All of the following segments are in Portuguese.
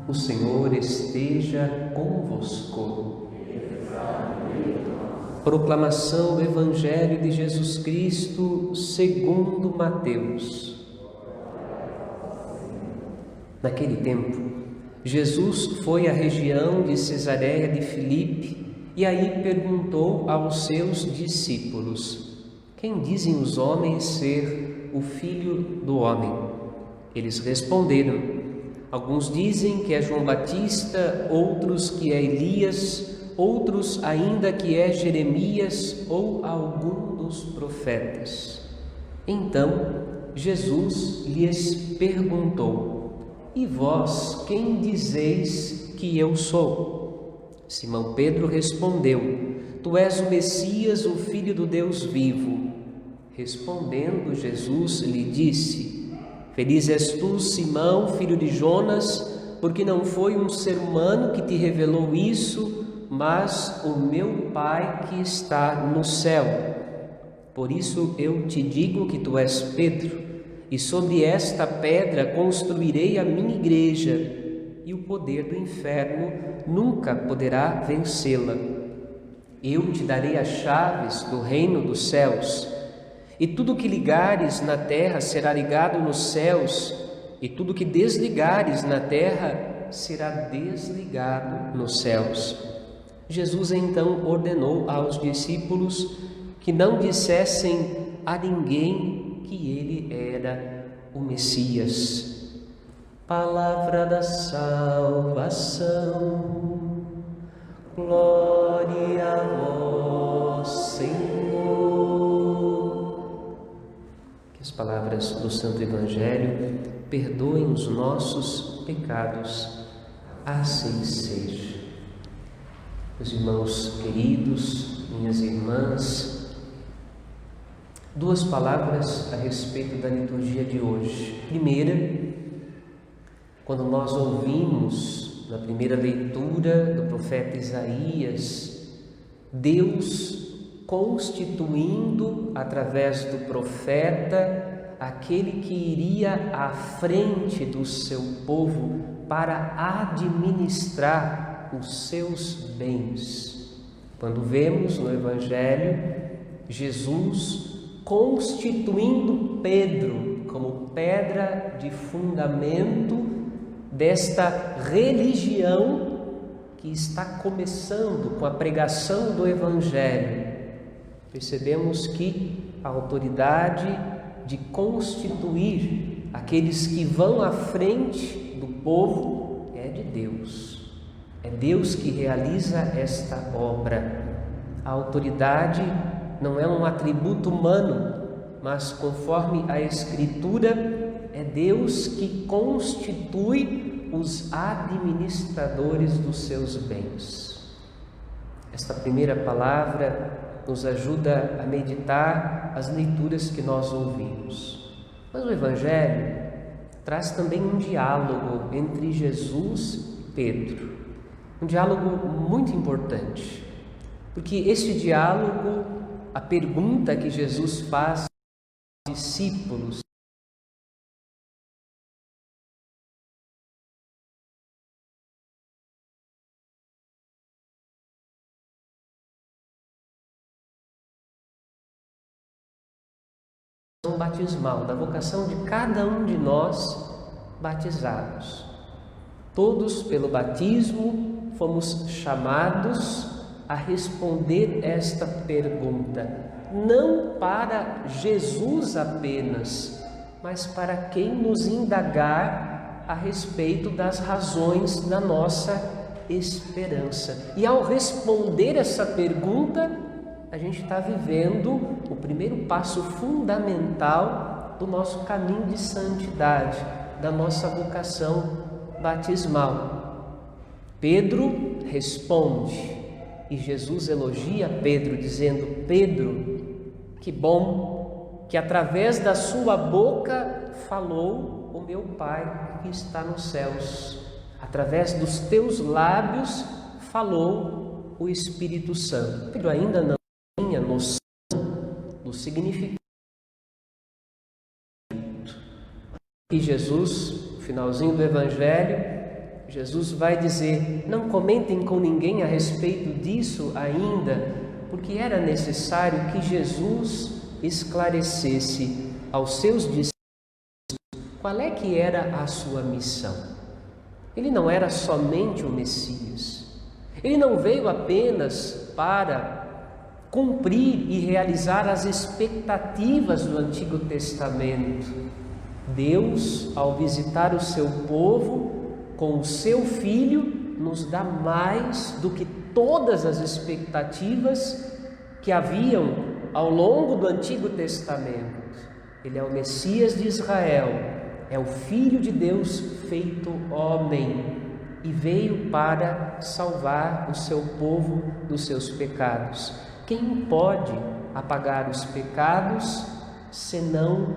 O Senhor esteja convosco. Proclamação do Evangelho de Jesus Cristo segundo Mateus. Naquele tempo, Jesus foi à região de Cesareia de Filipe e aí perguntou aos seus discípulos: quem dizem os homens ser o Filho do Homem? Eles responderam: alguns dizem que é João Batista, outros que é Elias, outros ainda que é Jeremias ou algum dos profetas. Então Jesus lhes perguntou: e vós quem dizeis que eu sou? Simão Pedro respondeu: tu és o Messias, o Filho do Deus vivo. Respondendo Jesus lhe disse: feliz és tu, Simão, filho de Jonas, porque não foi um ser humano que te revelou isso, mas o meu Pai que está no céu. Por isso eu te digo que tu és Pedro, e sobre esta pedra construirei a minha igreja, e o poder do inferno nunca poderá vencê-la. Eu te darei as chaves do reino dos céus. E tudo que ligares na terra será ligado nos céus, e tudo que desligares na terra será desligado nos céus. Jesus então ordenou aos discípulos que não dissessem a ninguém que ele era o Messias. Palavra da salvação. Glória a vós, Senhor. Que as palavras do Santo Evangelho perdoem os nossos pecados. Assim seja. Meus irmãos queridos, minhas irmãs, duas palavras a respeito da liturgia de hoje. Primeira, quando nós ouvimos na primeira leitura do profeta Isaías, Deus constituindo através do profeta aquele que iria à frente do seu povo para administrar os seus bens. Quando vemos no Evangelho Jesus constituindo Pedro como pedra de fundamento desta religião que está começando com a pregação do Evangelho. Percebemos que a autoridade de constituir aqueles que vão à frente do povo é de Deus. É Deus que realiza esta obra. A autoridade não é um atributo humano, mas conforme a Escritura, é Deus que constitui os administradores dos seus bens. Esta primeira palavra nos ajuda a meditar as leituras que nós ouvimos. Mas o Evangelho traz também um diálogo entre Jesus e Pedro. Um diálogo muito importante, porque esse diálogo, a pergunta que Jesus faz aos discípulos, batismal, da vocação de cada um de nós batizados. Todos, pelo batismo, fomos chamados a responder esta pergunta, não para Jesus apenas, mas para quem nos indagar a respeito das razões da nossa esperança. E ao responder essa pergunta, a gente está vivendo o primeiro passo fundamental do nosso caminho de santidade, da nossa vocação batismal. Pedro responde e Jesus elogia Pedro dizendo: Pedro, que bom que através da sua boca falou o meu Pai que está nos céus. Através dos teus lábios falou o Espírito Santo. Pedro ainda não tinha noção do significado. E Jesus, no finalzinho do Evangelho, Jesus vai dizer: não comentem com ninguém a respeito disso ainda, porque era necessário que Jesus esclarecesse aos seus discípulos qual é que era a sua missão. Ele não era somente o Messias. Ele não veio apenas para cumprir e realizar as expectativas do Antigo Testamento. Deus, ao visitar o seu povo com o seu Filho, nos dá mais do que todas as expectativas que haviam ao longo do Antigo Testamento. Ele é o Messias de Israel, é o Filho de Deus feito homem e veio para salvar o seu povo dos seus pecados. Quem pode apagar os pecados senão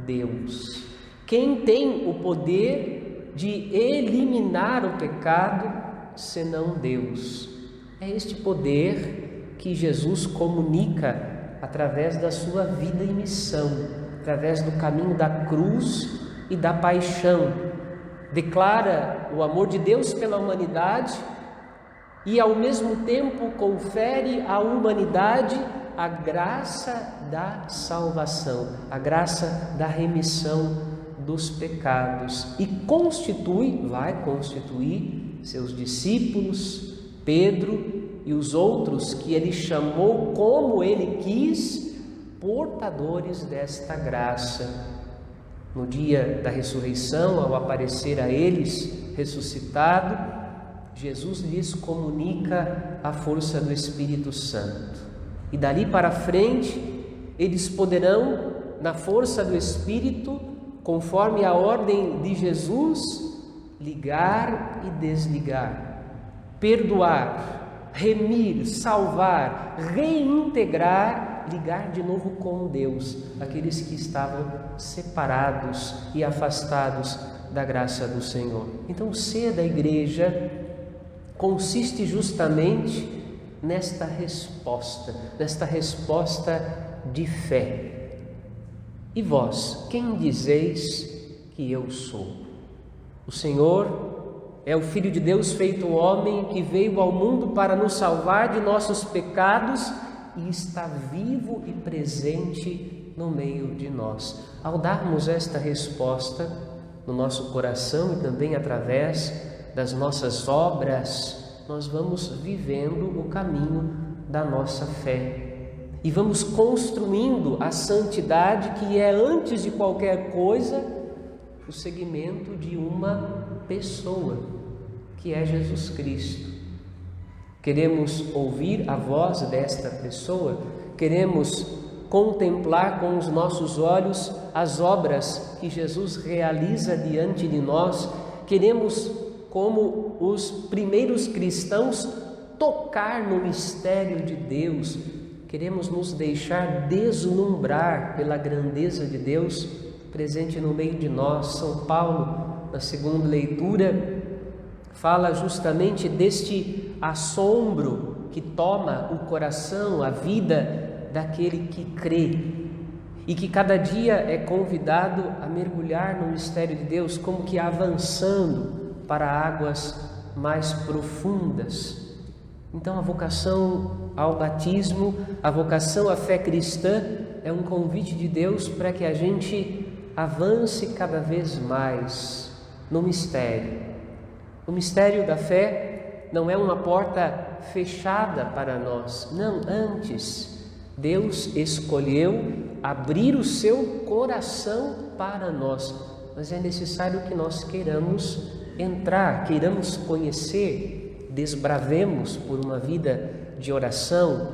Deus? Quem tem o poder de eliminar o pecado senão Deus? É este poder que Jesus comunica através da sua vida e missão, através do caminho da cruz e da paixão. Declara o amor de Deus pela humanidade e ao mesmo tempo confere à humanidade a graça da salvação, a graça da remissão dos pecados, e vai constituir seus discípulos, Pedro e os outros que ele chamou como ele quis, portadores desta graça. No dia da ressurreição, ao aparecer a eles ressuscitado, Jesus lhes comunica a força do Espírito Santo. E dali para frente, eles poderão, na força do Espírito, conforme a ordem de Jesus, ligar e desligar, perdoar, remir, salvar, reintegrar, ligar de novo com Deus aqueles que estavam separados e afastados da graça do Senhor. Então, ser da igreja consiste justamente nesta resposta de fé. E vós, quem dizeis que eu sou? O Senhor é o Filho de Deus feito homem, que veio ao mundo para nos salvar de nossos pecados e está vivo e presente no meio de nós. Ao darmos esta resposta no nosso coração e também através das nossas obras, nós vamos vivendo o caminho da nossa fé e vamos construindo a santidade, que é, antes de qualquer coisa, o seguimento de uma pessoa, que é Jesus Cristo. Queremos ouvir a voz desta pessoa, queremos contemplar com os nossos olhos as obras que Jesus realiza diante de nós, queremos, como os primeiros cristãos, tocar no mistério de Deus, queremos nos deixar deslumbrar pela grandeza de Deus presente no meio de nós. São Paulo, na segunda leitura, fala justamente deste assombro que toma o coração, a vida daquele que crê e que cada dia é convidado a mergulhar no mistério de Deus, como que avançando para águas mais profundas. Então, a vocação ao batismo, a vocação à fé cristã é um convite de Deus para que a gente avance cada vez mais no mistério. O mistério da fé não é uma porta fechada para nós. Não, antes, Deus escolheu abrir o seu coração para nós. Mas é necessário que nós queiramos entrar, queiramos conhecer, desbravemos por uma vida de oração,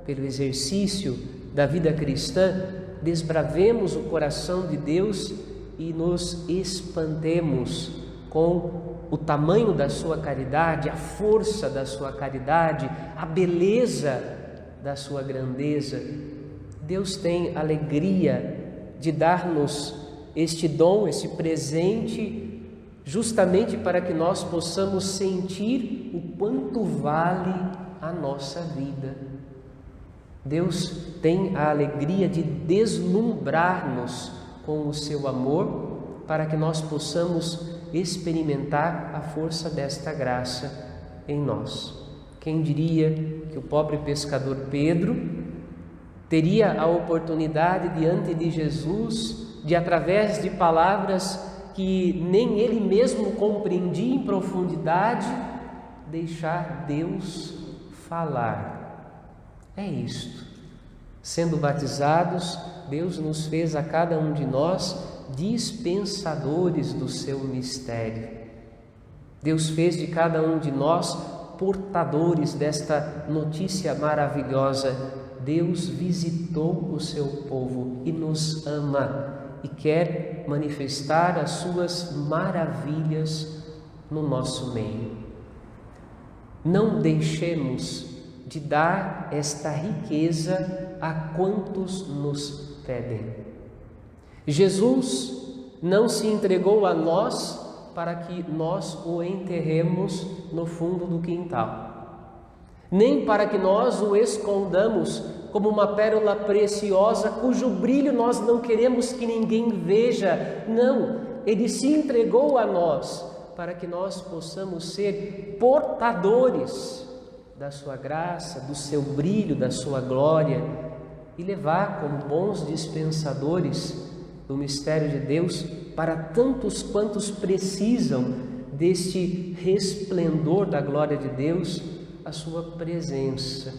pelo exercício da vida cristã, desbravemos o coração de Deus e nos espantemos com o tamanho da sua caridade, a força da sua caridade, a beleza da sua grandeza. Deus tem alegria de dar-nos este dom, este presente, justamente para que nós possamos sentir o quanto vale a nossa vida. Deus tem a alegria de deslumbrar-nos com o seu amor, para que nós possamos experimentar a força desta graça em nós. Quem diria que o pobre pescador Pedro teria a oportunidade diante de Jesus de, através de palavras que nem ele mesmo compreendia em profundidade, deixar Deus falar. É isto. Sendo batizados, Deus nos fez a cada um de nós dispensadores do seu mistério. Deus fez de cada um de nós portadores desta notícia maravilhosa. Deus visitou o seu povo e nos ama e quer manifestar as suas maravilhas no nosso meio. Não deixemos de dar esta riqueza a quantos nos pedem. Jesus não se entregou a nós para que nós o enterremos no fundo do quintal, nem para que nós o escondamos como uma pérola preciosa cujo brilho nós não queremos que ninguém veja. Não, Ele se entregou a nós para que nós possamos ser portadores da sua graça, do seu brilho, da sua glória e levar como bons dispensadores do mistério de Deus para tantos quantos precisam deste resplendor da glória de Deus, a sua presença.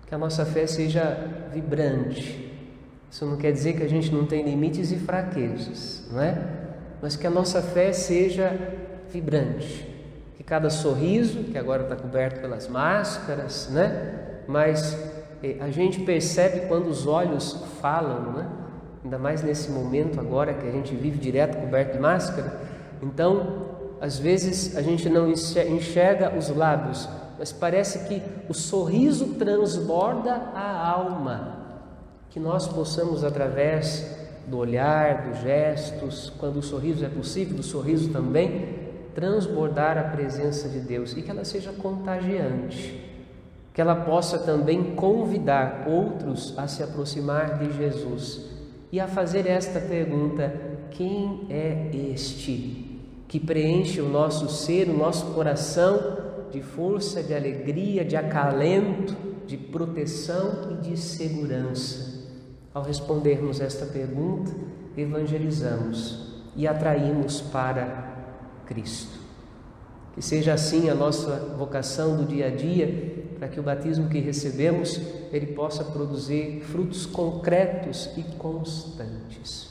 Que a nossa fé seja vibrante. Isso não quer dizer que a gente não tem limites e fraquezas, não é? Mas que a nossa fé seja vibrante. Que cada sorriso, que agora está coberto pelas máscaras, né? Mas a gente percebe quando os olhos falam, né? Ainda mais nesse momento agora que a gente vive direto coberto de máscara. Então, às vezes a gente não enxerga os lábios, mas parece que o sorriso transborda a alma. Que nós possamos, através do olhar, dos gestos, quando o sorriso é possível, do sorriso também, transbordar a presença de Deus e que ela seja contagiante, que ela possa também convidar outros a se aproximar de Jesus e a fazer esta pergunta: quem é este que preenche o nosso ser, o nosso coração de força, de alegria, de acalento, de proteção e de segurança? Ao respondermos esta pergunta, evangelizamos e atraímos para Cristo. Que seja assim a nossa vocação do dia a dia, para que o batismo que recebemos, ele possa produzir frutos concretos e constantes.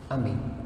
Amém.